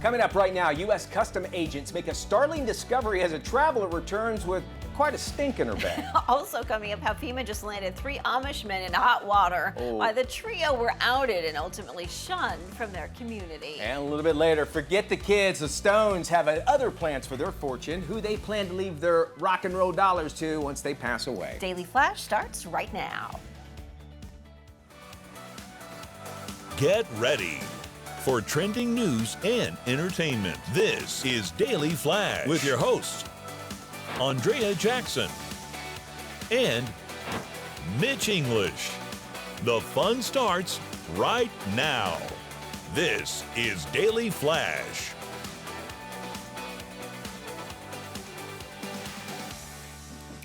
Coming up right now, U.S. Custom agents make a startling discovery as a traveler returns with quite a stink in her bag. Also coming up, how FEMA just landed 3 Amish men in hot water. Why the trio were outed and ultimately shunned from their community. And a little bit later, forget the kids. The Stones have other plans for their fortune, who they plan to leave their rock and roll dollars to once they pass away. Daily Flash starts right now. Get ready for trending news and entertainment. This is Daily Flash with your hosts, Andrea Jackson and Mitch English. The fun starts right now. This is Daily Flash.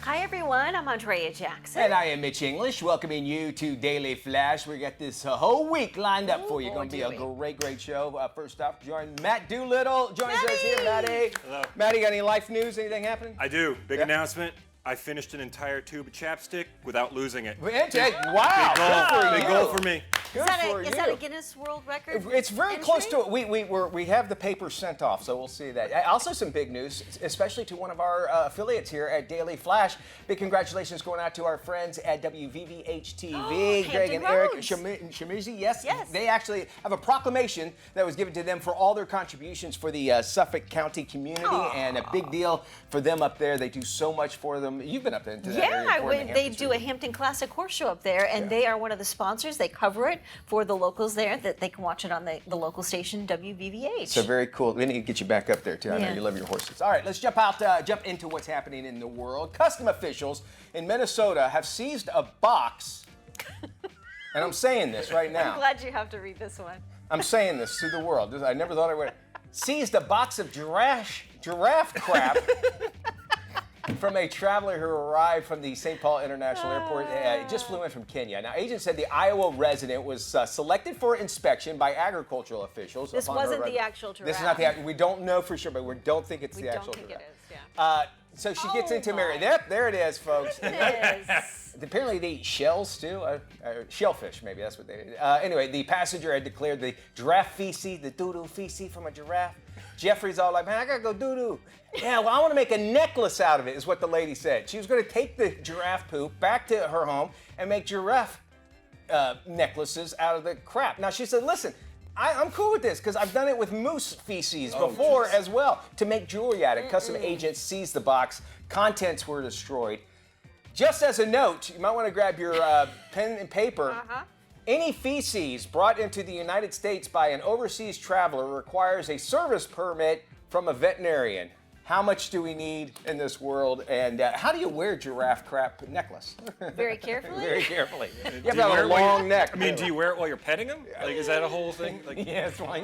Hi everyone, I'm Andrea Jackson. And I am Mitch English, welcoming you to Daily Flash. We got this whole week lined up for you. Going to be a great show. First off, join Matt Doolittle. Joins us here, Matty. Hello. Matty, got any life news? Anything happening? I do. Big announcement. I finished an entire tube of chapstick without losing it. Wow. Big goal for me. Is that a Guinness World Record? It's very entry? close to it. We have the paper sent off, so we'll see that. Also, some big news, especially to one of our affiliates here at Daily Flash. Big congratulations going out to our friends at WVVH TV, Greg and Eric Shamizi. Yes, they actually have a proclamation that was given to them for all their contributions for the Suffolk County community, and a big deal for them up there. They do so much for them. You've been up there into that area. They do a Hampton Classic Horse Show up there, and they are one of the sponsors. They cover it for the locals there, that they can watch it on the local station WVVH. So very cool. We need to get you back up there too. I know you love your horses. All right, let's jump into what's happening in the world. Custom officials in Minnesota have seized a box, and I'm saying this right now. I'm glad you have to read this one. I'm saying this to the world. I never thought I would. Seized a box of giraffe crap from a traveler who arrived from the St. Paul International Airport. Just flew in from Kenya. Now, agents said the Iowa resident was selected for inspection by agricultural officials. This wasn't the actual giraffe. This is not the actual. We don't know for sure, but we don't think it's the actual giraffe. We don't think it is, So she gets into Mary. There it is, folks. It is. Apparently they eat shells too, shellfish maybe, that's what they did. Anyway, the passenger had declared the giraffe feces, the doo-doo feces from a giraffe. Jeffrey's all like, man, I gotta go doo-doo. Yeah, well, I wanna make a necklace out of it, is what the lady said. She was gonna take the giraffe poop back to her home and make giraffe necklaces out of the crap. Now she said, listen, I'm cool with this because I've done it with moose feces before as well to make jewelry out of it. Custom agents seized the box. Contents were destroyed. Just as a note, you might want to grab your pen and paper. Any feces brought into the United States by an overseas traveler requires a service permit from a veterinarian. How much do we need in this world? And how do you wear giraffe crap necklace? Very carefully? Very carefully. You have to have a long neck. I mean, do you wear it while you're petting them? Like, is that a whole thing? Like, Yes, well,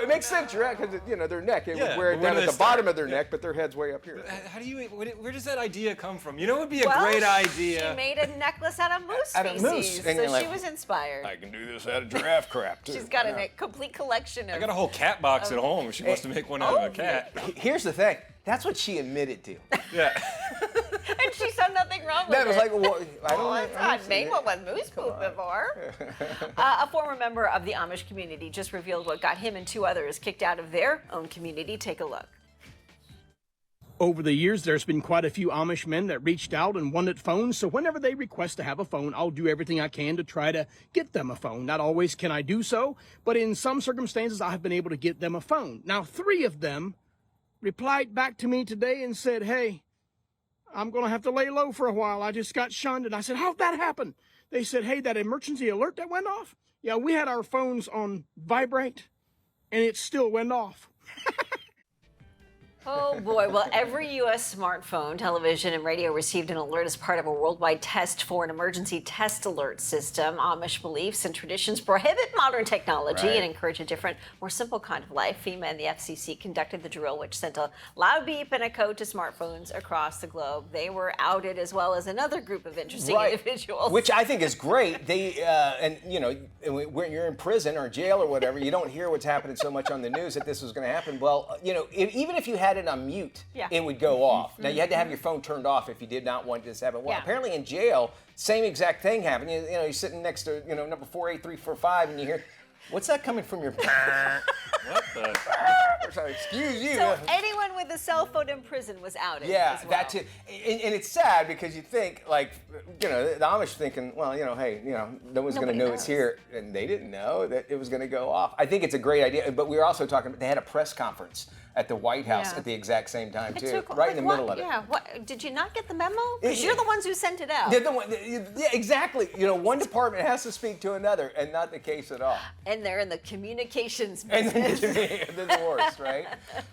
it makes sense, giraffe, because they're neck. It would wear it where down do at they the bottom start? of their neck, but their head's way up here. how do you? Where does that idea come from? You know, it would be a great idea. She made a necklace out of moose Out of feces, moose. And you're so like, she was inspired. I can do this out of giraffe crap, too. She's got a complete collection of... I got a whole cat box at home. She wants to make one out of a cat. Here's the thing. That's what she admitted to. Yeah. And she saw nothing wrong with That was it. like, well, I've made one with moose poop before. A former member of the Amish community just revealed what got him and 2 others kicked out of their own community. Take a look. Over the years, there's been quite a few Amish men that reached out and wanted phones, so whenever they request to have a phone, I'll do everything I can to try to get them a phone. Not always can I do so, but in some circumstances, I have been able to get them a phone. Now, 3 of them replied back to me today and said, hey, I'm going to have to lay low for a while. I just got shunned. And I said, how'd that happen? They said, hey, that emergency alert that went off? Yeah, we had our phones on vibrate, and it still went off. Oh boy, well, every U.S. smartphone, television, and radio received an alert as part of a worldwide test for an emergency test alert system. Amish beliefs and traditions prohibit modern technology and encourage a different, more simple kind of life. FEMA and the FCC conducted the drill, which sent a loud beep and a code to smartphones across the globe. They were outed, as well as another group of interesting individuals. Which I think is great. They, and you know, when you're in prison or jail or whatever, you don't hear what's happening so much on the news that this was going to happen. Well, you know, even if you had it on mute, it would go off. Now, you had to have your phone turned off if you did not want this to happen. Well, apparently in jail, same exact thing happened. You know, you're sitting next to, you know, number 48345, and you hear, what's that coming from your What the? Excuse you. So anyone with a cell phone in prison was outed. Yeah, as well. that too. And it's sad because you think, like, the Amish thinking, well, hey, no one's going to Nobody know knows. it's here. And they didn't know that it was going to go off. I think it's a great idea. But we were also talking about, they had a press conference at the White House Yeah. at the exact same time, It too. took- Right in the like, middle what- of it. Yeah, what, did you not get the memo? Because you're the ones who sent it out. They're the one, yeah, exactly. One department has to speak to another, and not the case at all. And they're in the communications And business. then the worst, right?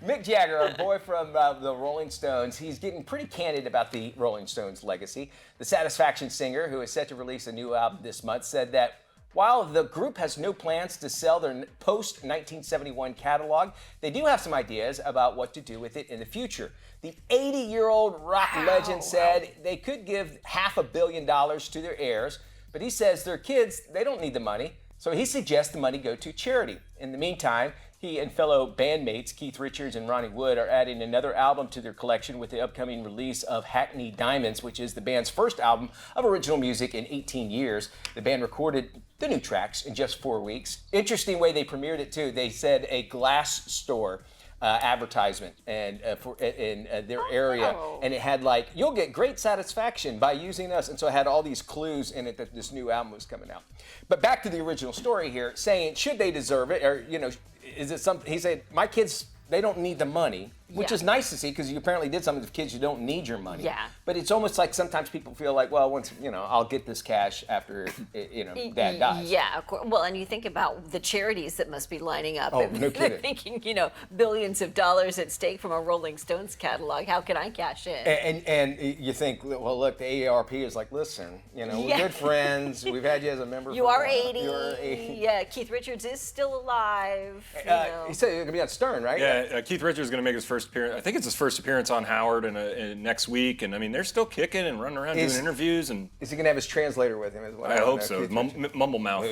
Mick Jagger, our boy from the Rolling Stones, he's getting pretty candid about the Rolling Stones legacy. The Satisfaction singer, who is set to release a new album this month, said that while the group has no plans to sell their post-1971 catalog, they do have some ideas about what to do with it in the future. The 80-year-old rock legend said they could give $500 million to their heirs, but he says their kids, they don't need the money, so he suggests the money go to charity. In the meantime, he and fellow bandmates Keith Richards and Ronnie Wood are adding another album to their collection with the upcoming release of Hackney Diamonds, which is the band's first album of original music in 18 years. The band recorded the new tracks in just 4 weeks. Interesting way they premiered it too. They said a glass store advertisement and in their area, and it had like, you'll get great satisfaction by using us, and so it had all these clues in it that this new album was coming out. But back to the original story here, saying should they deserve it, or is it something? He said, my kids, they don't need the money, which Yeah. is nice to see because you apparently did something with kids. You don't need your money. Yeah. But it's almost like sometimes people feel like, well, once I'll get this cash after Dad dies. Yeah, of course. Well, and you think about the charities that must be lining up. Oh, and no they're kidding. thinking, billions of dollars at stake from a Rolling Stones catalog. How can I cash in? And you think, well, look, the AARP is like, listen, we're Yeah. good friends. We've had you as a member. You for a are while. 80. You're 80. Yeah, Keith Richards is still alive. He said you're gonna be on Stern, right? Yeah, Keith Richards is going to make his first appearance. I think it's his first appearance on Howard in next week. And I mean, they're still kicking and running around doing interviews. And Is he gonna have his translator with him as well? I hope so. Mumble mouth.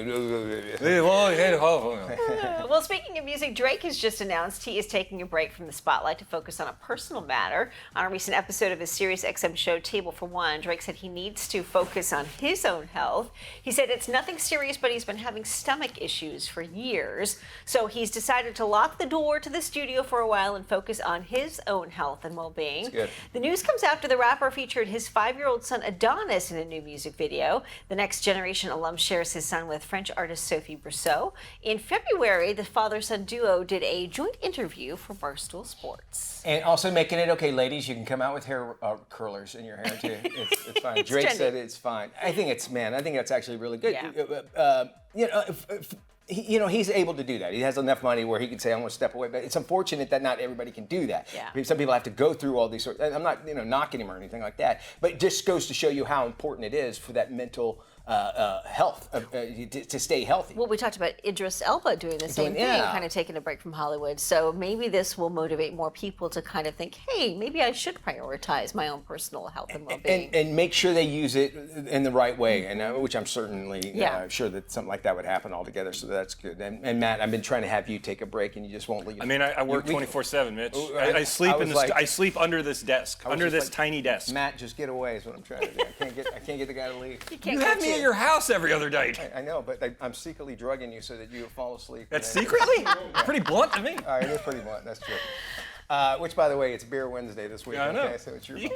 Well, Well, speaking of music, Drake has just announced he is taking a break from the spotlight to focus on a personal matter. On a recent episode of his Sirius XM show, Table for One, Drake said he needs to focus on his own health. He said it's nothing serious, but he's been having stomach issues for years. So he's decided to lock the door to the studio for a while and focus on his own health and well-being. That's good. The news comes after the rapper featured his 5-year-old son Adonis in a new music video. The Next Generation alum shares his son with French artist Sophie Brousseau. In February, the father-son duo did a joint interview for Barstool Sports. And also making it okay, ladies, you can come out with hair curlers in your hair too. It's fine. Drake trendy. said it's fine. I think that's actually really good. Yeah. He's able to do that. He has enough money where he can say, I'm going to step away. But it's unfortunate that not everybody can do that. Yeah. Some people have to go through all these sorts. I'm not, knocking him or anything like that. But it just goes to show you how important it is for that mental health to stay healthy. Well, we talked about Idris Elba doing the same thing, yeah. kind of taking a break from Hollywood. So maybe this will motivate more people to kind of think, hey, maybe I should prioritize my own personal health and well-being. And make sure they use it in the right way, and which I'm certainly Yeah. sure that something like that would happen altogether. So that's good. And Matt, I've been trying to have you take a break, and you just won't leave. I mean, I work 24/7, Mitch. I sleep I sleep under this desk, was under just this like, tiny desk. Matt, just get away is what I'm trying to do. I can't get the guy to leave. You can't You have catch me it. at your house every other night. I know, but I'm secretly drugging you so that you fall asleep. That's and then- secretly pretty blunt to me. All right, it is pretty blunt. That's true. Which, by the way, it's Beer Wednesday this week. Yeah, I know. Okay, so it's your fault.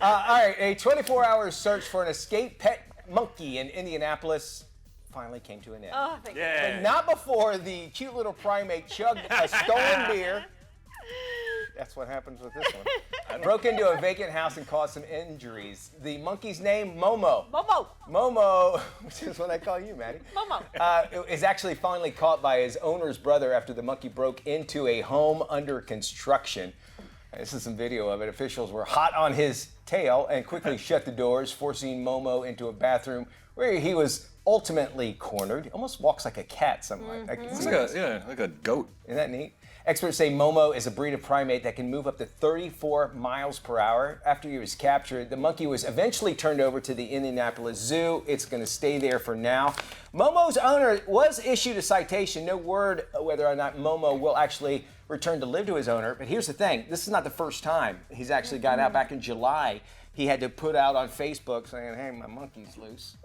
All right, a 24-hour search for an escaped pet monkey in Indianapolis finally came to an end. Oh, thank Yeah. But not before the cute little primate chugged a stolen beer. That's what happens with this one. Broke into a vacant house and caused some injuries. The monkey's name, Momo. Momo. Momo, which is what I call you, Maddie. Momo. Is actually finally caught by his owner's brother after the monkey broke into a home under construction. This is some video of it. Officials were hot on his tail and quickly shut the doors, forcing Momo into a bathroom where he was ultimately cornered. He almost walks like a cat, something like that. It's like a goat. Isn't that neat? Experts say Momo is a breed of primate that can move up to 34 miles per hour. After he was captured, the monkey was eventually turned over to the Indianapolis Zoo. It's going to stay there for now. Momo's owner was issued a citation. No word whether or not Momo will actually return to live to his owner. But here's the thing. This is not the first time he's actually got out. Back in July, he had to put out on Facebook saying, hey, my monkey's loose.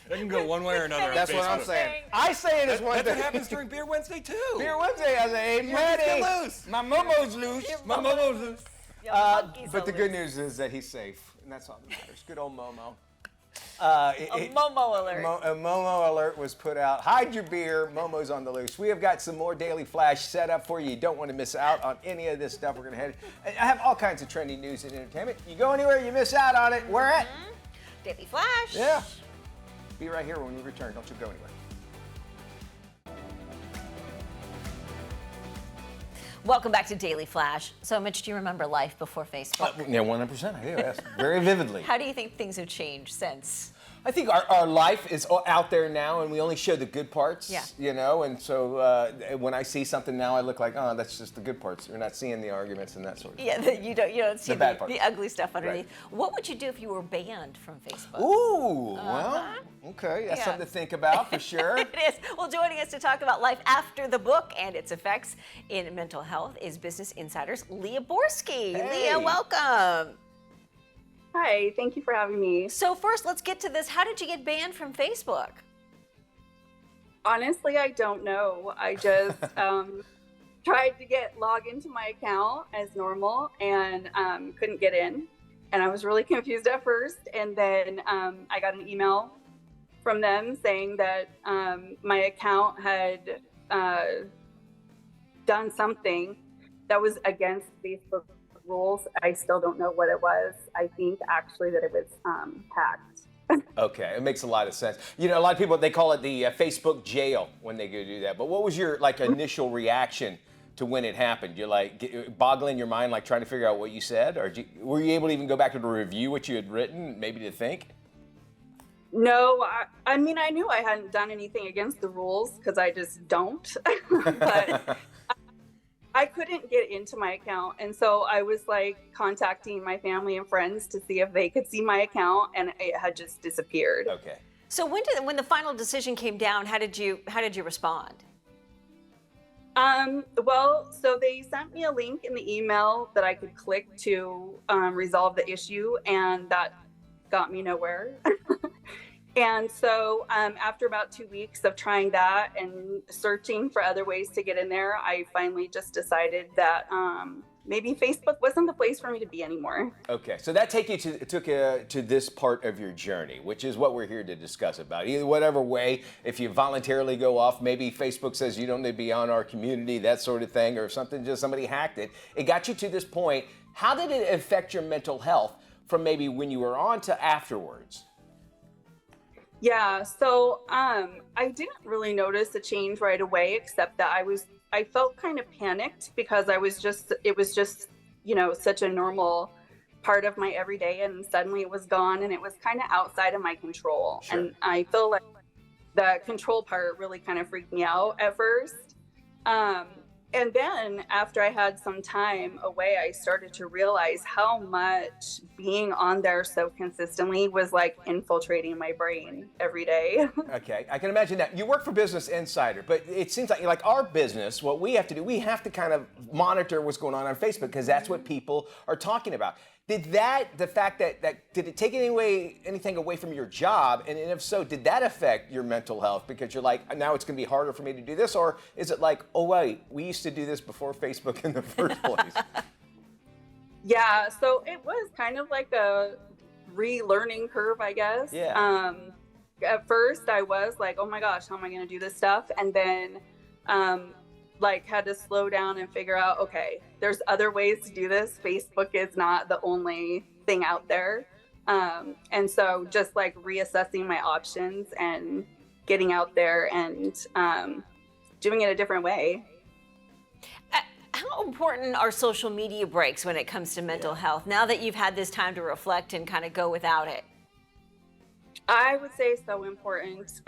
That can go one way or another. That's on what I'm Facebook. saying. I say it as one That's what thing. happens during Beer Wednesday too. Beer Wednesday, I say, hey, Monkeys buddy, get loose. my momo's loose. My momo's loose. But the good news is that he's safe, and that's all that matters. Good old Momo. A Momo alert. A Momo alert was put out. Hide your beer. Momo's on the loose. We have got some more Daily Flash set up for you. You don't want to miss out on any of this stuff. We're going to head. I have all kinds of trending news and entertainment. You go anywhere, you miss out on it. Where at? Daily Flash. Yeah. Be right here when we return. Don't you go anywhere. Welcome back to Daily Flash. So, Mitch, do you remember life before Facebook? Yeah, 100%. I do. Yes. Very vividly. How do you think things have changed since? I think our life is out there now, and we only show the good parts. Yeah. You know, and so when I see something now, I look like, oh, that's just the good parts. We're not seeing the arguments and that sort of thing. Yeah, you don't see The bad parts. the ugly stuff underneath. Right. What would you do if you were banned from Facebook? Ooh, well, okay. That's Yeah. something to think about for sure. It is. Well, joining us to talk about life after the book and its effects in mental health is Business Insider's Leah Borsky. Hey. Leah, welcome. Hi, thank you for having me. So first, let's get to this. How did you get banned from Facebook? Honestly, I don't know. I just tried to log into my account as normal and couldn't get in. And I was really confused at first. And then I got an email from them saying that my account had done something that was against Facebook rules. I still don't know what it was. I think actually that it was hacked. Okay, it makes a lot of sense. You know, a lot of people, they call it the Facebook jail when they go do that. But what was your initial reaction to when it happened? You're boggling your mind, trying to figure out what you said? Or were you able to even go back and review what you had written, maybe to think? No, I mean, I knew I hadn't done anything against the rules because I just don't. But I couldn't get into my account. And so I was contacting my family and friends to see if they could see my account, and it had just disappeared. Okay. So when the final decision came down, how did you respond? Well, so they sent me a link in the email that I could click to resolve the issue, and that got me nowhere. And so after about 2 weeks of trying that and searching for other ways to get in there, I finally just decided that maybe Facebook wasn't the place for me to be anymore. Okay, so that took you to this part of your journey, which is what we're here to discuss about. Either whatever way, if you voluntarily go off, maybe Facebook says you don't need to be on our community, that sort of thing, or something, just somebody hacked it. It got you to this point. How did it affect your mental health from maybe when you were on to afterwards? Yeah, so I didn't really notice a change right away, except that I felt kind of panicked because it was just, such a normal part of my everyday, and suddenly it was gone, and it was kind of outside of my control. Sure. And I feel like the control part really kind of freaked me out at first. And then after I had some time away, I started to realize how much being on there so consistently was infiltrating my brain every day. Okay, I can imagine that. You work for Business Insider, but it seems like our business, what we have to do, we have to kind of monitor what's going on Facebook because that's what people are talking about. Did the fact that did it take anything away from your job? And if so, did that affect your mental health? Because you're now it's going to be harder for me to do this? Or is it oh, wait, we used to do this before Facebook in the first place? Yeah, so it was kind of like a relearning curve, I guess. Yeah. At first, I was oh my gosh, how am I going to do this stuff? And then had to slow down and figure out, okay, there's other ways to do this. Facebook is not the only thing out there. And so just reassessing my options and getting out there and doing it a different way. How important are social media breaks when it comes to mental health, now that you've had this time to reflect and kind of go without it? I would say so important.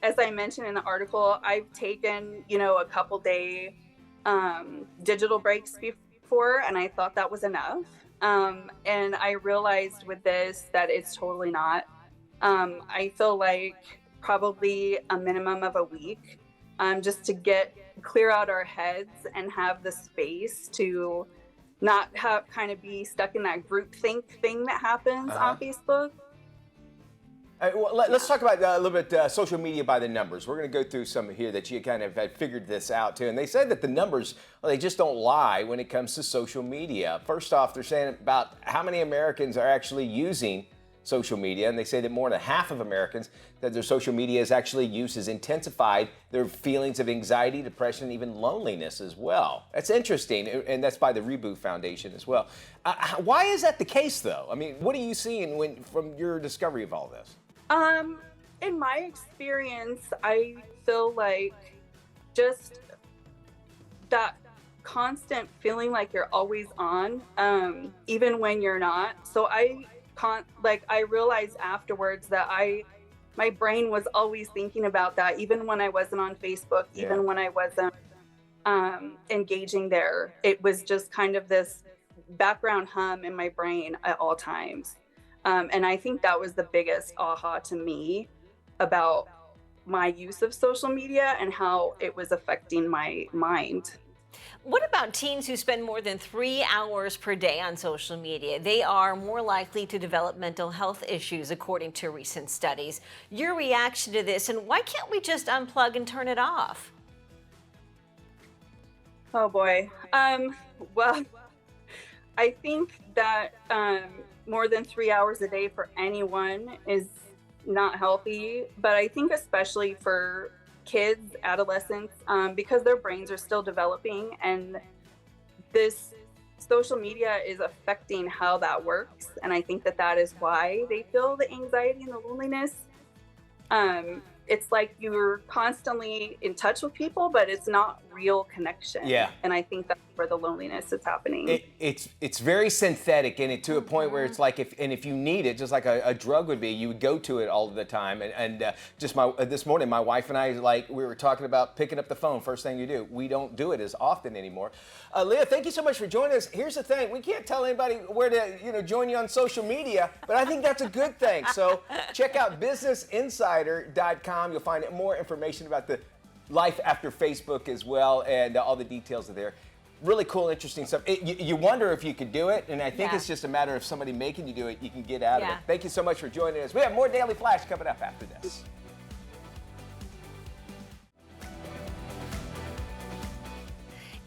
As I mentioned in the article, I've taken, a couple day digital breaks before, and I thought that was enough. And I realized with this that it's totally not. I feel like probably a minimum of a week, just to clear out our heads and have the space to not be stuck in that groupthink thing that happens on Facebook. Well, let's talk about a little bit social media by the numbers. We're going to go through some here that you kind of had figured this out too. And they said that the numbers, well, they just don't lie when it comes to social media. First off, they're saying about how many Americans are actually using social media, and they say that more than half of Americans that their social media is actually used has intensified their feelings of anxiety, depression, and even loneliness as well. That's interesting, and that's by the Reboot Foundation as well. Why is that the case, though? I mean, what are you seeing from your discovery of all this? In my experience, I feel like just that constant feeling like you're always on, even when you're not. So I realized afterwards that my brain was always thinking about that, even when I wasn't on Facebook, even when I wasn't engaging there. It was just kind of this background hum in my brain at all times. And I think that was the biggest aha to me about my use of social media and how it was affecting my mind. What about teens who spend more than 3 hours per day on social media? They are more likely to develop mental health issues, according to recent studies. Your reaction to this, and why can't we just unplug and turn it off? Oh boy. Well, I think that more than 3 hours a day for anyone is not healthy, but I think especially for kids, adolescents, because their brains are still developing, and this social media is affecting how that works. And I think that is why they feel the anxiety and the loneliness. It's like you're constantly in touch with people, but it's not real connection. Yeah. And I think that's where the loneliness is happening. It's very synthetic, and to a point where it's like if you need it, just like a drug would be, you would go to it all the time. And this morning, my wife and I, we were talking about picking up the phone. First thing you do. We don't do it as often anymore. Leah, thank you so much for joining us. Here's the thing: we can't tell anybody where to join you on social media, but I think that's a good thing. So check out businessinsider.com. You'll find more information about the life after Facebook as well, and all the details are there. Really cool, interesting stuff. You wonder if you could do it, and I think it's just a matter of somebody making you do it. You can get out of it. Thank you so much for joining us. We have more Daily Flash coming up after this.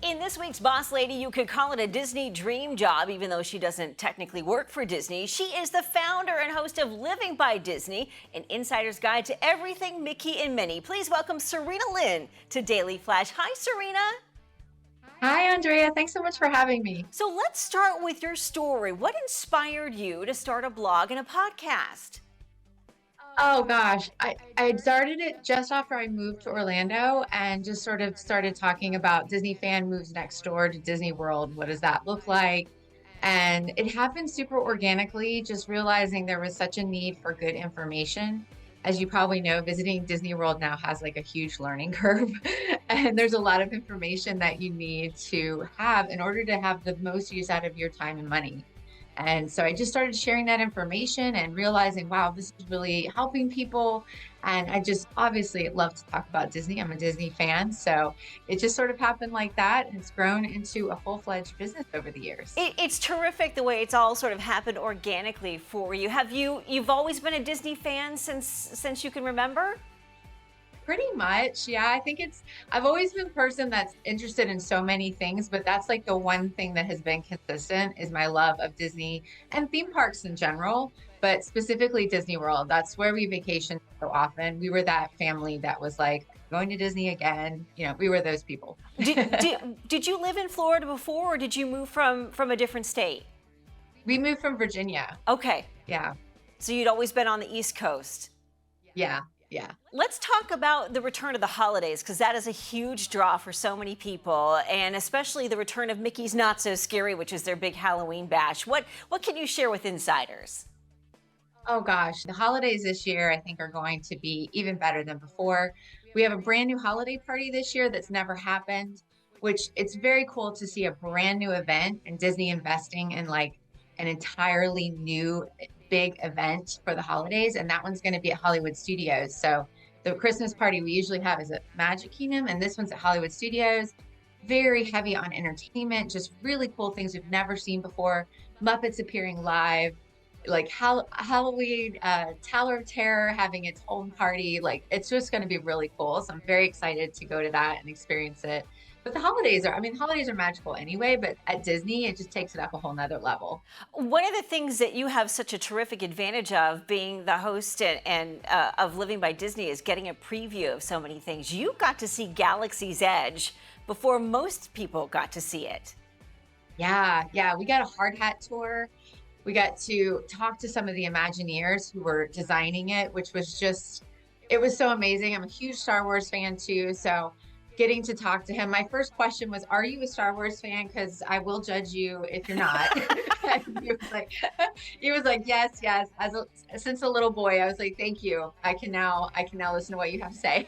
In this week's Boss Lady, you could call it a Disney dream job, even though she doesn't technically work for Disney. She is the founder and host of Living by Disney, an insider's guide to everything Mickey and Minnie. Please welcome Serena Lynn to Daily Flash. Hi, Serena. Hi, Andrea. Thanks so much for having me. So let's start with your story. What inspired you to start a blog and a podcast? Oh gosh, I started it just after I moved to Orlando and just sort of started talking about Disney fan moves next door to Disney World. What does that look like? And it happened super organically, just realizing there was such a need for good information. As you probably know, visiting Disney World now has like a huge learning curve, and there's a lot of information that you need to have in order to have the most use out of your time and money. And so I just started sharing that information and realizing, wow, this is really helping people. And I just obviously love to talk about Disney. I'm a Disney fan. So it just sort of happened like that. And it's grown into a full-fledged business over the years. It's terrific the way it's all sort of happened organically for you. You've always been a Disney fan since you can remember? Pretty much, yeah. I think I've always been a person that's interested in so many things, but that's like the one thing that has been consistent is my love of Disney and theme parks in general, but specifically Disney World. That's where we vacationed so often. We were that family that was like, going to Disney again. We were those people. Did you live in Florida before, or did you move from a different state? We moved from Virginia. Okay. Yeah. So you'd always been on the East Coast? Yeah. Yeah. Let's talk about the return of the holidays, because that is a huge draw for so many people, and especially the return of Mickey's Not So Scary, which is their big Halloween bash. What can you share with insiders? Oh gosh, the holidays this year I think are going to be even better than before. We have a brand new holiday party this year that's never happened, which it's very cool to see a brand new event and Disney investing in like an entirely new big event for the holidays, and that one's going to be at Hollywood Studios. So the Christmas party we usually have is at Magic Kingdom, and this one's at Hollywood Studios. Very heavy on entertainment, just really cool things we've never seen before. Muppets appearing live, like Halloween, Tower of Terror having its own party. Like, it's just going to be really cool. So I'm very excited to go to that and experience it. But the holidays are, I mean, holidays are magical anyway, but at Disney, it just takes it up a whole nother level. One of the things that you have such a terrific advantage of being the host and of Living by Disney is getting a preview of so many things. You got to see Galaxy's Edge before most people got to see it. Yeah, we got a hard hat tour. We got to talk to some of the Imagineers who were designing it, which was just, it was so amazing. I'm a huge Star Wars fan too, so getting to talk to him. My first question was, are you a Star Wars fan? Because I will judge you if you're not. And he was like, yes. Since a little boy, I was like, thank you. I can now listen to what you have to say.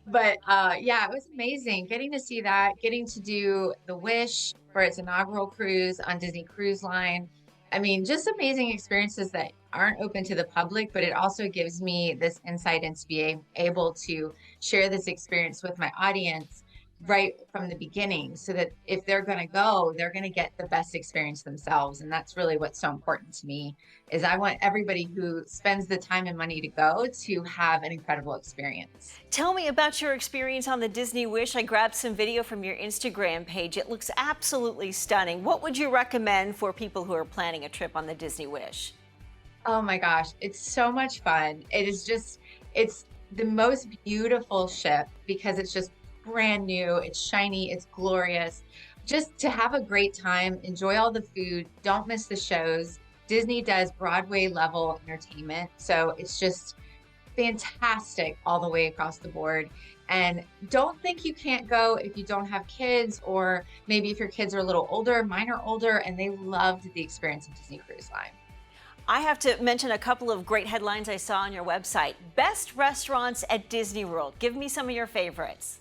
But yeah, it was amazing getting to see that, getting to do the Wish for its inaugural cruise on Disney Cruise Line. I mean, just amazing experiences that aren't open to the public, but it also gives me this insight into being able to share this experience with my audience right from the beginning, so that if they're going to go, they're going to get the best experience themselves. And that's really what's so important to me, is I want everybody who spends the time and money to go to have an incredible experience. Tell me about your experience on the Disney Wish. I grabbed some video from your Instagram page. It looks absolutely stunning. What would you recommend for people who are planning a trip on the Disney Wish? Oh my gosh, it's so much fun. It's the most beautiful ship because it's just brand new, it's shiny, it's glorious. Just to have a great time, enjoy all the food, don't miss the shows. Disney does Broadway level entertainment, so it's just fantastic all the way across the board. And don't think you can't go if you don't have kids, or maybe if your kids are a little older. Mine are older and they loved the experience of Disney Cruise Line. I have to mention a couple of great headlines I saw on your website. Best restaurants at Disney World. Give me some of your favorites.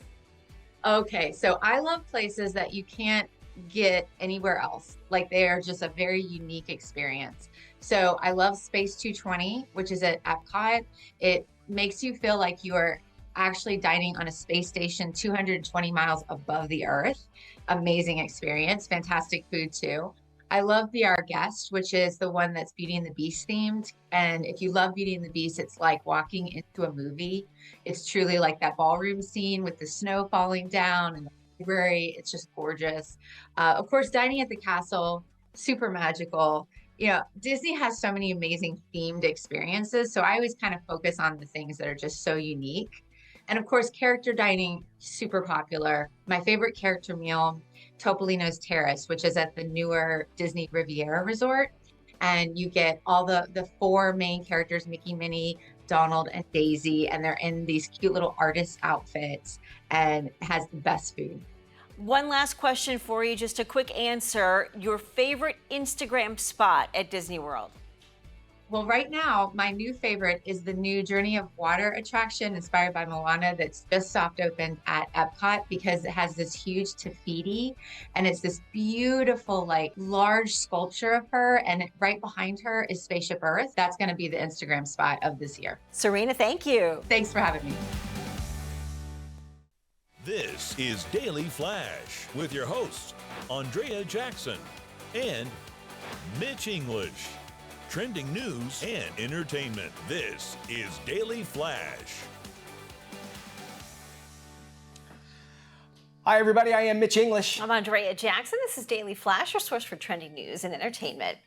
Okay, so I love places that you can't get anywhere else. Like, they are just a very unique experience. So I love Space 220, which is at Epcot. It makes you feel like you are actually dining on a space station 220 miles above the Earth. Amazing experience, fantastic food too. I love Be Our Guest, which is the one that's Beauty and the Beast themed. And if you love Beauty and the Beast, it's like walking into a movie. It's truly like that ballroom scene with the snow falling down and the library. It's just gorgeous. Of course, dining at the castle, super magical. You know, Disney has so many amazing themed experiences. So I always kind of focus on the things that are just so unique. And of course, character dining, super popular. My favorite character meal, Topolino's Terrace, which is at the newer Disney Riviera Resort. And you get all the four main characters, Mickey, Minnie, Donald, and Daisy, and they're in these cute little artist outfits, and it has the best food. One last question for you, just a quick answer. Your favorite Instagram spot at Disney World? Well, right now, my new favorite is the new Journey of Water attraction inspired by Moana that's just soft opened at Epcot, because it has this huge Tafiti, and it's this beautiful, like, large sculpture of her, and right behind her is Spaceship Earth. That's going to be the Instagram spot of this year. Serena, thank you. Thanks for having me. This is Daily Flash with your hosts, Andrea Jackson and Mitch English. Trending news and entertainment. This is Daily Flash. Hi, everybody. I am Mitch English. I'm Andrea Jackson. This is Daily Flash, your source for trending news and entertainment.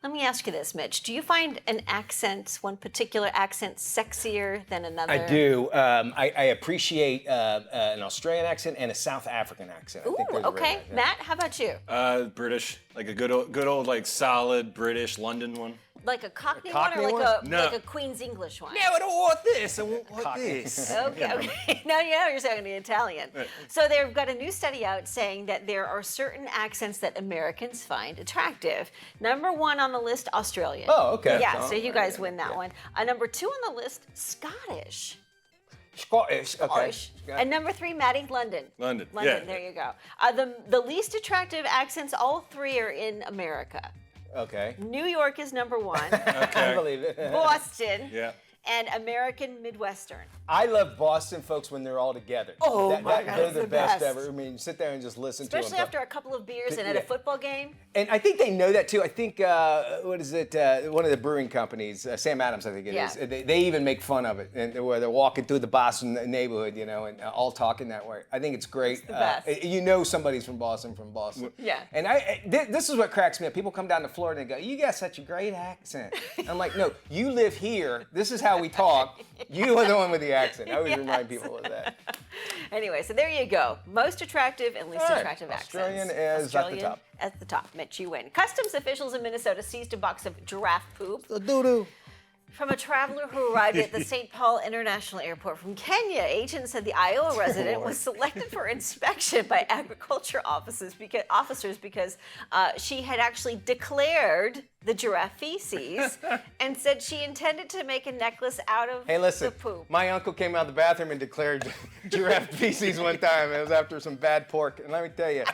Let me ask you this, Mitch. Do you find an accent, one particular accent, sexier than another? I do. I appreciate an Australian accent and a South African accent. Ooh, I think those are okay. really nice, yeah. Matt, how about you? British, like a good old, like solid British London one. Like a Cockney, Cockney one, or one? No. like a Queen's English one? No, I don't want this. I want this. Okay. Now you're saying the Italian. So they've got a new study out saying that there are certain accents that Americans find attractive. Number one on the list, Australian. Oh, okay. Yeah, Oh, so you guys yeah, win that yeah. one. Number two on the list, Scottish. Scottish. Okay. Scottish. And number three, Maddie, London. London, London, yeah. there you go. The least attractive accents, all three are in America. Okay. New York is number one. I believe it. Boston. Yeah. and American Midwestern. I love Boston folks when they're all together. Oh, my God, they're it's the the best best. ever. I mean, sit there and just listen to them. Especially after a couple of beers and at a football game. And I think they know that too. I think, what is it? One of the brewing companies, Sam Adams, I think it is. They even make fun of it, and where they're walking through the Boston neighborhood, you know, and all talking that way. I think it's great. It's the best. You know, somebody's from Boston. Yeah. And this is what cracks me up. People come down to Florida and go, "You got such a great accent." I'm like, "No, you live here. This is how we talk. You are the one with the accent." I always remind people of that. Anyway, so there you go. Most attractive and least attractive accents. Australian is at the top. At the top. Mitch, you win. Customs officials in Minnesota seized a box of giraffe poop Doo-doo. from a traveler who arrived at the St. Paul International Airport from Kenya. Agents said the Iowa resident was selected for inspection by agriculture officers because she had actually declared the giraffe feces and said she intended to make a necklace out of Hey, listen, the poop. my uncle came out of the bathroom and declared giraffe feces one time. It was after some bad pork. And let me tell you,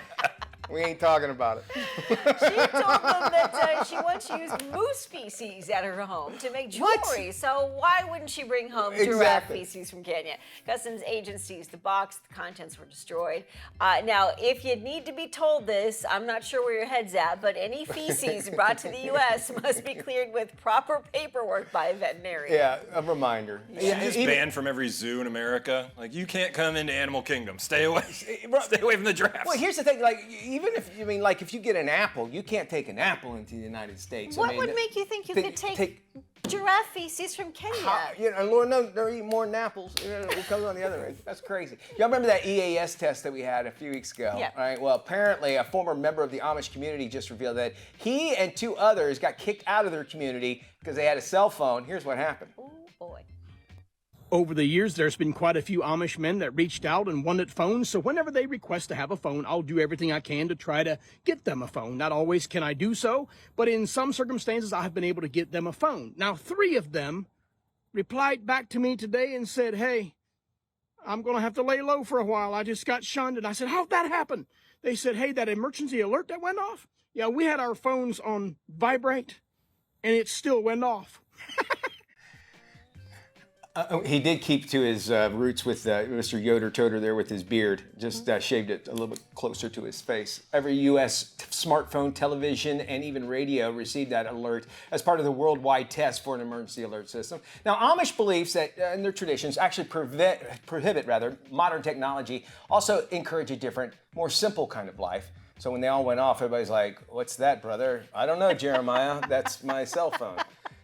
we ain't talking about it. She told them that she wants to use moose feces at her home to make jewelry. What? So why wouldn't she bring home giraffe Exactly. feces from Kenya? Customs agents seized the box. The contents were destroyed. Now, if you need to be told this, I'm not sure where your head's at, but any feces brought to the U.S. must be cleared with proper paperwork by a veterinarian. Yeah, a reminder. She's just banned from every zoo in America. Like, you can't come into Animal Kingdom. Stay away. Stay away from the giraffes. Well, here's the thing. Like, even if you get an apple, you can't take an apple into the United States. What would make you think you could take giraffe feces from Kenya? You know, Lord knows they're eating more than apples. You know, what comes on the other end? That's crazy. Y'all remember that EAS test that we had a few weeks ago? Yeah. Right. Well, apparently a former member of the Amish community just revealed that he and 2 others got kicked out of their community because they had a cell phone. Here's what happened. Oh, boy. Over the years, there's been quite a few Amish men that reached out and wanted phones, so whenever they request to have a phone, I'll do everything I can to try to get them a phone. Not always can I do so, but in some circumstances, I have been able to get them a phone. Now, 3 of them replied back to me today and said, "Hey, I'm going to have to lay low for a while. I just got shunned." And I said, "How'd that happen?" They said, "Hey, that emergency alert that went off? Yeah, we had our phones on vibrate, and it still went off." He did keep to his roots with Mr. Yoder Toter there with his beard, just shaved it a little bit closer to his face. Every U.S. smartphone, television, and even radio received that alert as part of the worldwide test for an emergency alert system. Now, Amish beliefs that in their traditions actually prohibit modern technology, also encourage a different, more simple kind of life. So when they all went off, everybody's like, "What's that, brother?" "I don't know, Jeremiah. That's my cell phone."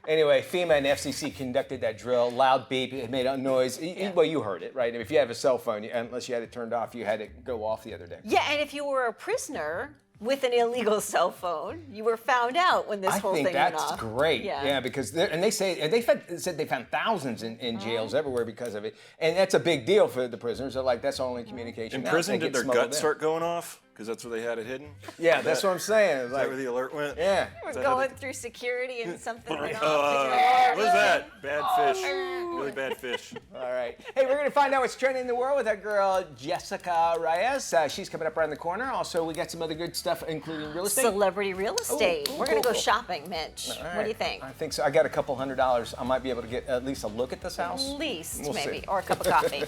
Anyway, FEMA and FCC conducted that drill. Loud beep. It made a noise. Well, you heard it, right? If you have a cell phone, unless you had it turned off, you had it go off the other day. Yeah, and if you were a prisoner with an illegal cell phone, you were found out when this whole thing went off. I think that's great. Yeah, because they said they found thousands in jails everywhere because of it, and that's a big deal for the prisoners. They're like, that's the only communication. In prison, did their guts start going off? Because that's where they had it hidden? Yeah, that's what I'm saying. Is that where the alert went? Yeah. We're going through security and something went off. What is that? Bad fish. Really bad fish. All right. Hey, we're going to find out what's trending in the world with our girl, Jessica Reyes. She's coming up around the corner. Also, we got some other good stuff, including real estate. Celebrity real estate. We're going to go cool. shopping, Mitch. All right. What do you think? I think so. I got a couple $100. I might be able to get at least a look at this house. At least, We'll maybe. see. Or a cup of coffee.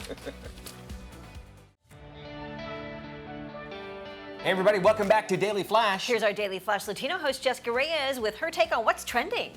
Hey everybody, welcome back to Daily Flash. Here's our Daily Flash Latino host, Jessica Reyes, with her take on what's trending.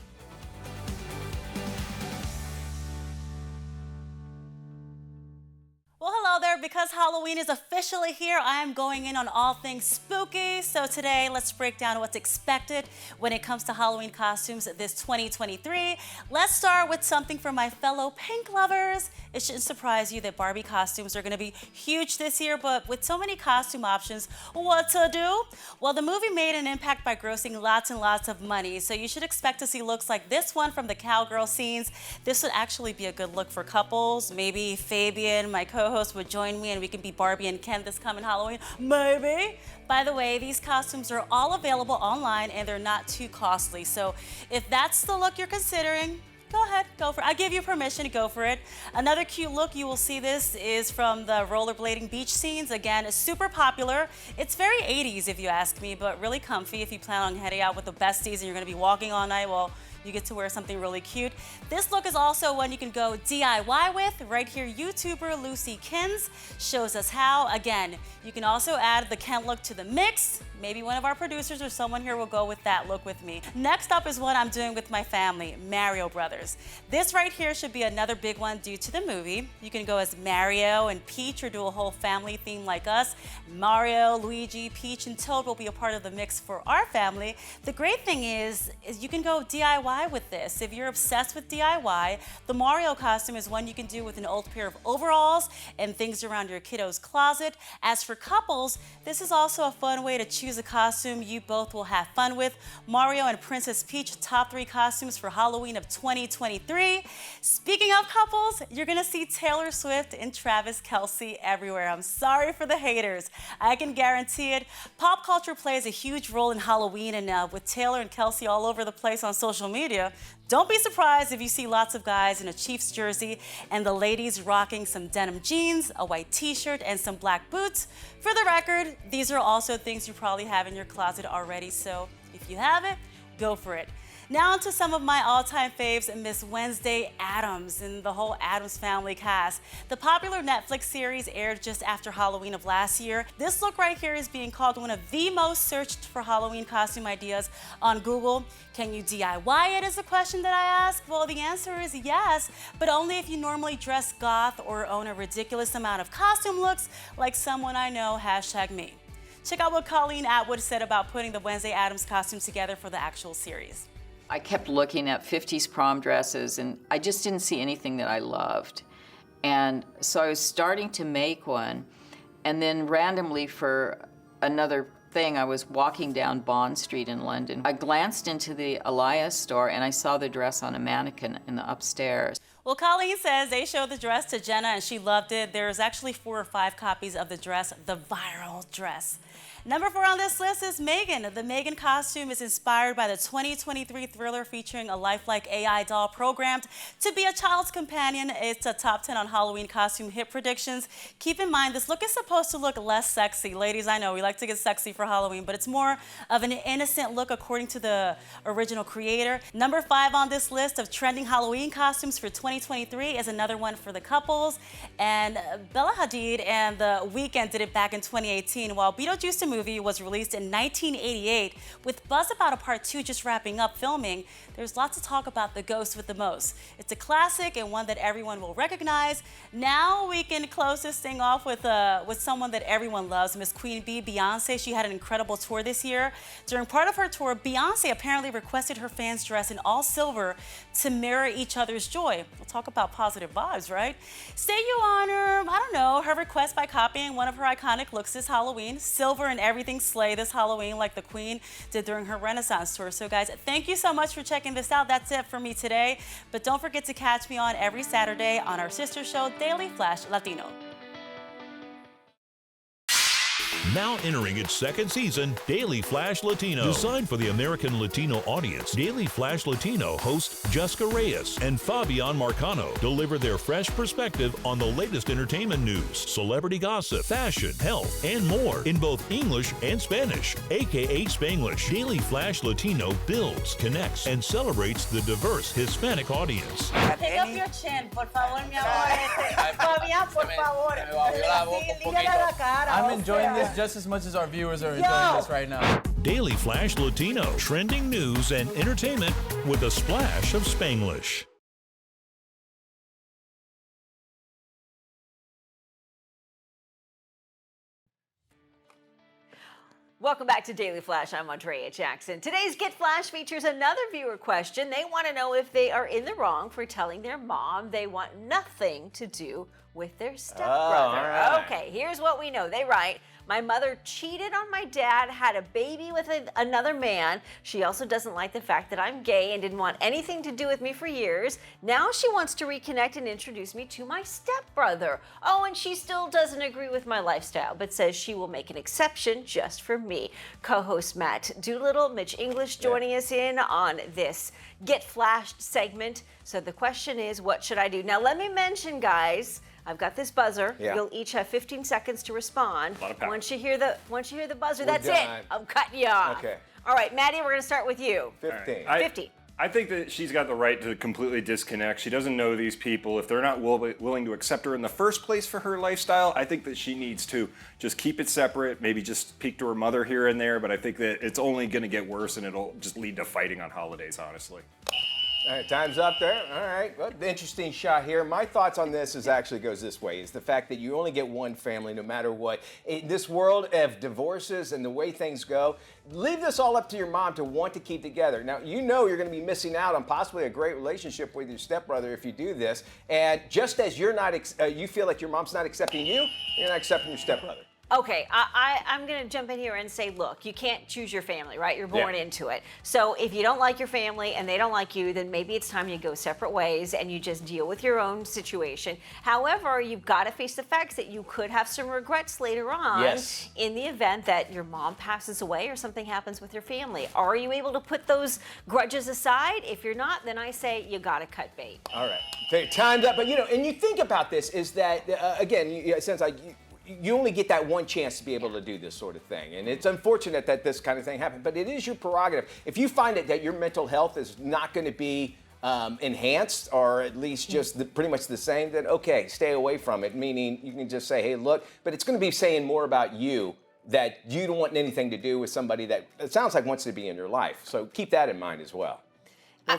Well, hello there. Because Halloween is officially here, I am going in on all things spooky. So today, let's break down what's expected when it comes to Halloween costumes this 2023. Let's start with something for my fellow pink lovers. It shouldn't surprise you that Barbie costumes are going to be huge this year, but with so many costume options, what to do? Well, the movie made an impact by grossing lots and lots of money, so you should expect to see looks like this one from the cowgirl scenes. This would actually be a good look for couples. Maybe Fabian, my co-host, would join me and we can be Barbie and Ken this coming Halloween. Maybe. By the way, these costumes are all available online and they're not too costly. So if that's the look you're considering, go ahead, go for it. I give you permission to go for it. Another cute look, you will see this, is from the rollerblading beach scenes. Again, it's super popular. It's very 80s if you ask me, but really comfy if you plan on heading out with the besties and you're gonna be walking all night. Well, you get to wear something really cute. This look is also one you can go DIY with. Right here, YouTuber Lucy Kins shows us how. Again, you can also add the Ken look to the mix. Maybe one of our producers or someone here will go with that look with me. Next up is what I'm doing with my family, Mario Brothers. This right here should be another big one due to the movie. You can go as Mario and Peach or do a whole family theme like us. Mario, Luigi, Peach, and Toad will be a part of the mix for our family. The great thing is you can go DIY with this. If you're obsessed with DIY, the Mario costume is one you can do with an old pair of overalls and things around your kiddo's closet. As for couples, this is also a fun way to choose a costume you both will have fun with. Mario and Princess Peach, top 3 costumes for Halloween of 2023. Speaking of couples, you're gonna see Taylor Swift and Travis Kelce everywhere. I'm sorry for the haters. I can guarantee it. Pop culture plays a huge role in Halloween, and with Taylor and Kelce all over the place on social media, don't be surprised if you see lots of guys in a Chiefs jersey and the ladies rocking some denim jeans, a white t-shirt, and some black boots. For the record, these are also things you probably have in your closet already, so if you have it, go for it. Now to some of my all-time faves, Miss Wednesday Addams and the whole Addams Family cast. The popular Netflix series aired just after Halloween of last year. This look right here is being called one of the most searched for Halloween costume ideas on Google. Can you DIY it is a question that I ask? Well, the answer is yes, but only if you normally dress goth or own a ridiculous amount of costume looks like someone I know, #me. Check out what Colleen Atwood said about putting the Wednesday Addams costume together for the actual series. I kept looking at 50s prom dresses and I just didn't see anything that I loved. And so I was starting to make one, and then randomly for another thing, I was walking down Bond Street in London. I glanced into the Elias store and I saw the dress on a mannequin in the upstairs. Well, Colleen says they showed the dress to Jenna and she loved it. There's actually 4 or 5 copies of the dress, the viral dress. Number 4 on this list is Megan. The Megan costume is inspired by the 2023 thriller featuring a lifelike AI doll programmed to be a child's companion. It's a top 10 on Halloween costume hit predictions. Keep in mind, this look is supposed to look less sexy. Ladies, I know we like to get sexy for Halloween, but it's more of an innocent look according to the original creator. Number 5 on this list of trending Halloween costumes for 2023 is another one for the couples. And Bella Hadid and The Weeknd did it back in 2018, while Beetlejuice the movie was released in 1988. With buzz about a part 2 just wrapping up filming, there's lots of talk about The Ghost with the Most. It's a classic and one that everyone will recognize. Now we can close this thing off with someone that everyone loves, Miss Queen Bee, Beyonce. She had an incredible tour this year. During part of her tour, Beyonce apparently requested her fans dress in all silver to mirror each other's joy. We'll talk about positive vibes, right? Say you honor, I don't know, her request by copying one of her iconic looks this Halloween, silver and everything slay this Halloween like the Queen did during her Renaissance tour. So guys, thank you so much for checking this out. That's it for me today. But don't forget to catch me on every Saturday on our sister show, Daily Flash Latino. Now entering its 2nd season, Daily Flash Latino. Designed for the American Latino audience, Daily Flash Latino hosts Jessica Reyes and Fabian Marcano deliver their fresh perspective on the latest entertainment news, celebrity gossip, fashion, health, and more in both English and Spanish, aka Spanglish. Daily Flash Latino builds, connects, and celebrates the diverse Hispanic audience. Pick up your chin, por favor, mi amor. Fabian, por favor. I'm enjoying this just as much as our viewers are enjoying this right now. Daily Flash Latino, trending news and entertainment with a splash of Spanglish. Welcome back to Daily Flash. I'm Andrea Jackson. Today's Get Flash features another viewer question. They want to know if they are in the wrong for telling their mom they want nothing to do with their stepbrother. all right. Okay, here's what we know. They write, my mother cheated on my dad, had a baby with another man. She also doesn't like the fact that I'm gay and didn't want anything to do with me for years. Now she wants to reconnect and introduce me to my stepbrother. Oh, and she still doesn't agree with my lifestyle, but says she will make an exception just for me. Co-host Matt Doolittle, Mitch English joining us in on this Get Flashed segment. So the question is, what should I do? Now let me mention, guys, I've got this buzzer. Yeah. You'll each have 15 seconds to respond. A lot of power. Once you hear the buzzer, We're that's done. it. I'm cutting you off. Okay. All right, Maddie, we're going to start with you. 15. 50. I think that she's got the right to completely disconnect. She doesn't know these people. If they're not willing to accept her in the first place for her lifestyle, I think that she needs to just keep it separate, maybe just speak to her mother here and there, but I think that it's only going to get worse and it'll just lead to fighting on holidays, honestly. All right, time's up there. All right, well, interesting shot here. My thoughts on this actually goes this way, is the fact that you only get one family no matter what. In this world of divorces and the way things go, leave this all up to your mom to want to keep together. Now, you know you're going to be missing out on possibly a great relationship with your stepbrother if you do this. And just as you're not, you feel like your mom's not accepting you, you're not accepting your stepbrother. Okay, I'm going to jump in here and say, look, you can't choose your family, right? You're born into it. So if you don't like your family and they don't like you, then maybe it's time you go separate ways and you just deal with your own situation. However, you've got to face the facts that you could have some regrets later on in the event that your mom passes away or something happens with your family. Are you able to put those grudges aside? If you're not, then I say you got to cut bait. All right, okay, time's up. But, you know, and you think about this is that, again, it sounds like you only get that one chance to be able to do this sort of thing. And it's unfortunate that this kind of thing happened, but it is your prerogative. If you find that your mental health is not going to be enhanced or at least just pretty much the same, then okay, stay away from it. Meaning you can just say, hey, look, but it's going to be saying more about you, that you don't want anything to do with somebody that it sounds like wants to be in your life. So keep that in mind as well.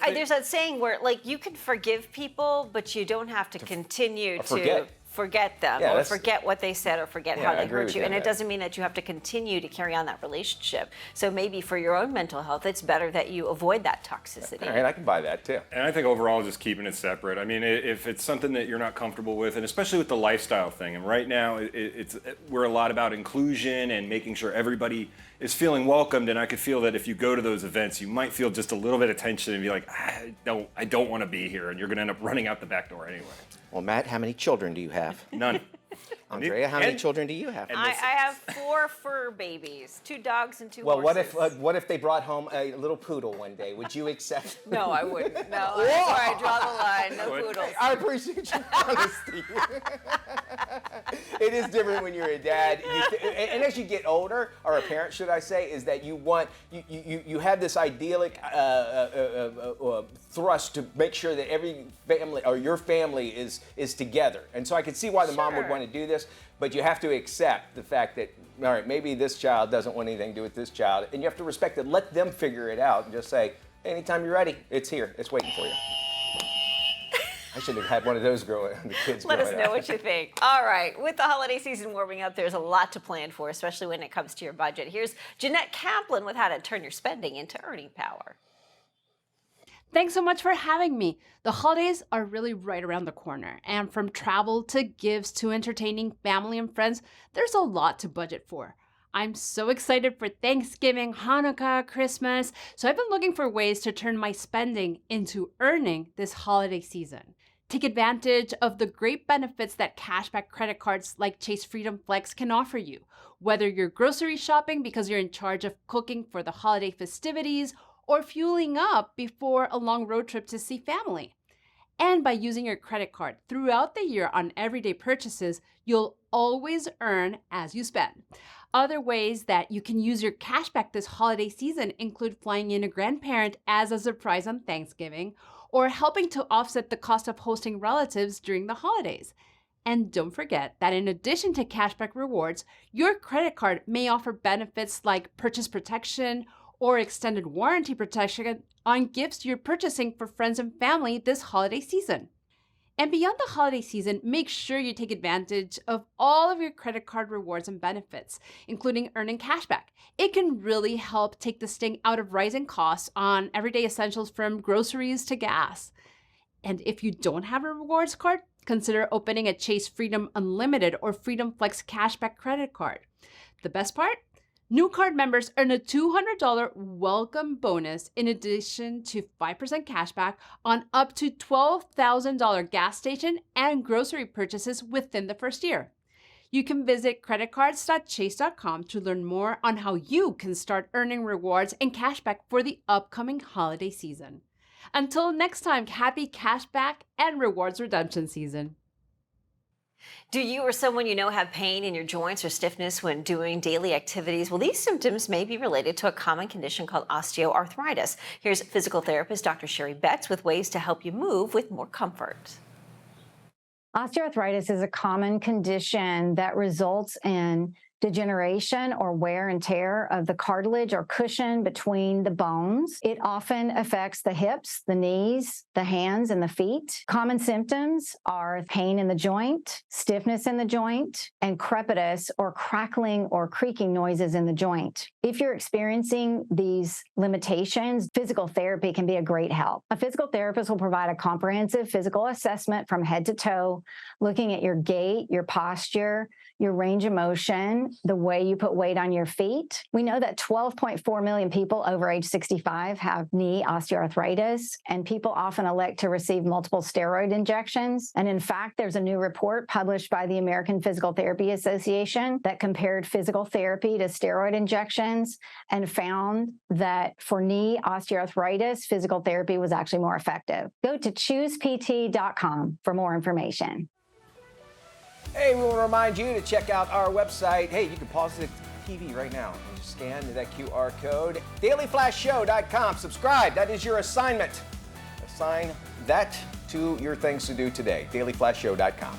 There's that saying where, like, you can forgive people, but you don't have to continue to forget them or forget what they said or forget how they hurt you. And it doesn't mean that you have to continue to carry on that relationship. So maybe for your own mental health, it's better that you avoid that toxicity. All right, I can buy that too. And I think overall just keeping it separate. I mean, if it's something that you're not comfortable with, and especially with the lifestyle thing, and right now we're a lot about inclusion and making sure everybody is feeling welcomed, and I could feel that if you go to those events, you might feel just a little bit of tension and be like, I don't want to be here, and you're going to end up running out the back door anyway. Well, Matt, how many children do you have? None. Andrea, how many children do you have? I have 4 fur babies, 2 dogs and 2 horses. Well, what if they brought home a little poodle one day? Would you accept? No, I wouldn't. No, that's where I draw the line. No poodles. I appreciate your honesty. It is different when you're a dad, and as you get older, or a parent, should I say, is that you have this idyllic thrust to make sure that every family or your family is together. And so I can see why the mom would want to do this, but you have to accept the fact that, all right, maybe this child doesn't want anything to do with this child, and you have to respect it. Let them figure it out and just say, hey, anytime you're ready, it's here. It's waiting for you. I should have had one of those the kids Let growing us know up. what you think. All right, with the holiday season warming up, there's a lot to plan for, especially when it comes to your budget. Here's Jeanette Kaplan with how to turn your spending into earning power. Thanks so much for having me. The holidays are really right around the corner, and from travel to gifts to entertaining family and friends, there's a lot to budget for. I'm so excited for Thanksgiving, Hanukkah, Christmas, so I've been looking for ways to turn my spending into earning this holiday season. Take advantage of the great benefits that cashback credit cards like Chase Freedom Flex can offer you, whether you're grocery shopping because you're in charge of cooking for the holiday festivities or fueling up before a long road trip to see family. And by using your credit card throughout the year on everyday purchases, you'll always earn as you spend. Other ways that you can use your cashback this holiday season include flying in a grandparent as a surprise on Thanksgiving, or helping to offset the cost of hosting relatives during the holidays. And don't forget that in addition to cashback rewards, your credit card may offer benefits like purchase protection or extended warranty protection on gifts you're purchasing for friends and family this holiday season. And beyond the holiday season, make sure you take advantage of all of your credit card rewards and benefits, including earning cashback. It can really help take the sting out of rising costs on everyday essentials from groceries to gas. And if you don't have a rewards card, consider opening a Chase Freedom Unlimited or Freedom Flex cashback credit card. The best part? New card members earn a $200 welcome bonus in addition to 5% cashback on up to $12,000 gas station and grocery purchases within the first year. You can visit creditcards.chase.com to learn more on how you can start earning rewards and cashback for the upcoming holiday season. Until next time, happy cashback and rewards redemption season. Do you or someone you know have pain in your joints or stiffness when doing daily activities? Well, these symptoms may be related to a common condition called osteoarthritis. Here's physical therapist Dr. Sherry Betts with ways to help you move with more comfort. Osteoarthritis is a common condition that results in degeneration or wear and tear of the cartilage or cushion between the bones. It often affects the hips, the knees, the hands, and the feet. Common symptoms are pain in the joint, stiffness in the joint, and crepitus or crackling or creaking noises in the joint. If you're experiencing these limitations, physical therapy can be a great help. A physical therapist will provide a comprehensive physical assessment from head to toe, looking at your gait, your posture, your range of motion, the way you put weight on your feet. We know that 12.4 million people over age 65 have knee osteoarthritis, and people often elect to receive multiple steroid injections. And in fact, there's a new report published by the American Physical Therapy Association that compared physical therapy to steroid injections and found that for knee osteoarthritis, physical therapy was actually more effective. Go to choosept.com for more information. Hey, we want to remind you to check out our website. Hey, you can pause the TV right now and just scan that QR code. dailyflashshow.com. Subscribe. That is your assignment. Assign that to your things to do today. dailyflashshow.com.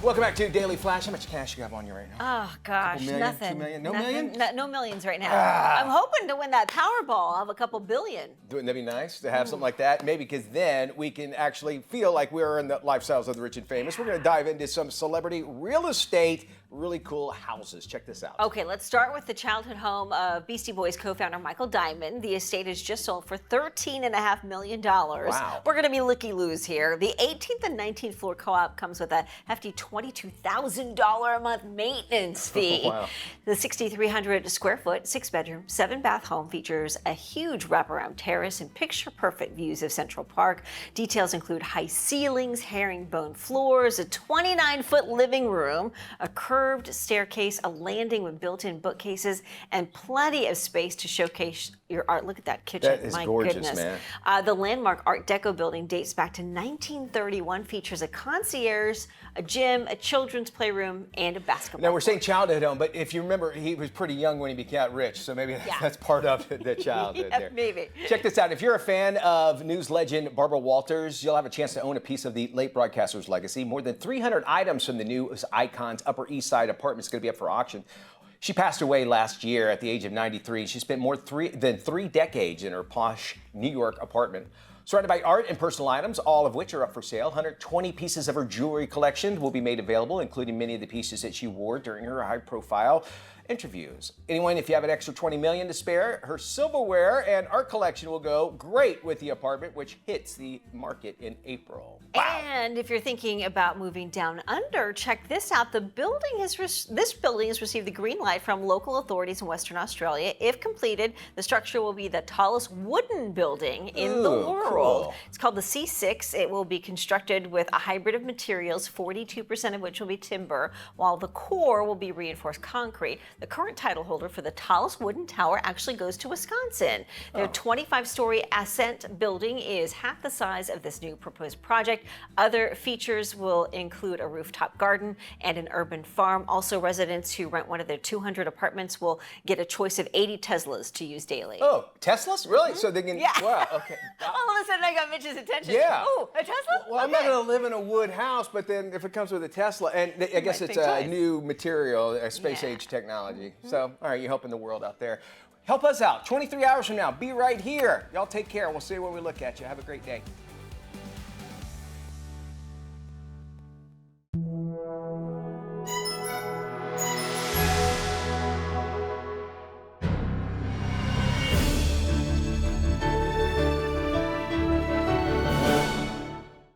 Welcome back to Daily Flash. How much cash you have on you right now? Oh, gosh, Million, nothing. 2 million? No Nothing. million? No millions right now. I'm hoping to win that Powerball. I'll have a couple billion. Wouldn't that be nice to have something like that? Maybe because then we can actually feel like we're in the lifestyles of the rich and famous. We're going to dive into some celebrity real estate, really cool houses. Check this out. Okay, let's start with the childhood home of Beastie Boys co-founder Michael Diamond. The estate is just sold for $13.5 million. Wow. We're going to be looky-loos here. The 18th and 19th floor co-op comes with a hefty $22,000 a month maintenance fee. Wow. The 6,300 square foot, 6-bedroom, 7-bath home features a huge wraparound terrace and picture-perfect views of Central Park. Details include high ceilings, herringbone floors, a 29-foot living room, a curved staircase, a landing with built-in bookcases, and plenty of space to showcase your art. Look at that kitchen. That is My gorgeous, goodness. man. The landmark Art Deco building dates back to 1931, features a concierge, a gym, a children's playroom, and a basketball Now, we're court. saying childhood home, but if you remember, he was pretty young when he became rich, so maybe that's part of the childhood Yeah, there. maybe. Check this out. If you're a fan of news legend Barbara Walters, you'll have a chance to own a piece of the late broadcaster's legacy. More than 300 items from the news icon's Upper East Side apartment is going to be up for auction. She passed away last year at the age of 93. She spent more than 3 decades in her posh New York apartment. Surrounded by art and personal items, all of which are up for sale. 120 pieces of her jewelry collection will be made available, including many of the pieces that she wore during her high-profile interviews. Anyone, if you have an extra $20 million to spare, her silverware and art collection will go great with the apartment, which hits the market in April. Wow. And if you're thinking about moving down under, check this out. This building has received the green light from local authorities in Western Australia. If completed, the structure will be the tallest wooden building in the world. Cool. It's called the C6. It will be constructed with a hybrid of materials, 42% of which will be timber, while the core will be reinforced concrete. The current title holder for the tallest wooden tower actually goes to Wisconsin. Their 25-story ascent building is half the size of this new proposed project. Other features will include a rooftop garden and an urban farm. Also, residents who rent one of their 200 apartments will get a choice of 80 Teslas to use daily. Oh, Teslas? Really? So they can, Yeah. wow, okay. All of a sudden, I got Mitch's attention. Yeah. Ooh, a Tesla? Well, I'm not going to live in a wood house, but then if it comes with a Tesla, and I guess might it's think a twice. new material, a space-age technology. So, all right, you're helping the world out there. Help us out. 23 hours from now, be right here. Y'all take care. We'll see you when we look at you. Have a great day.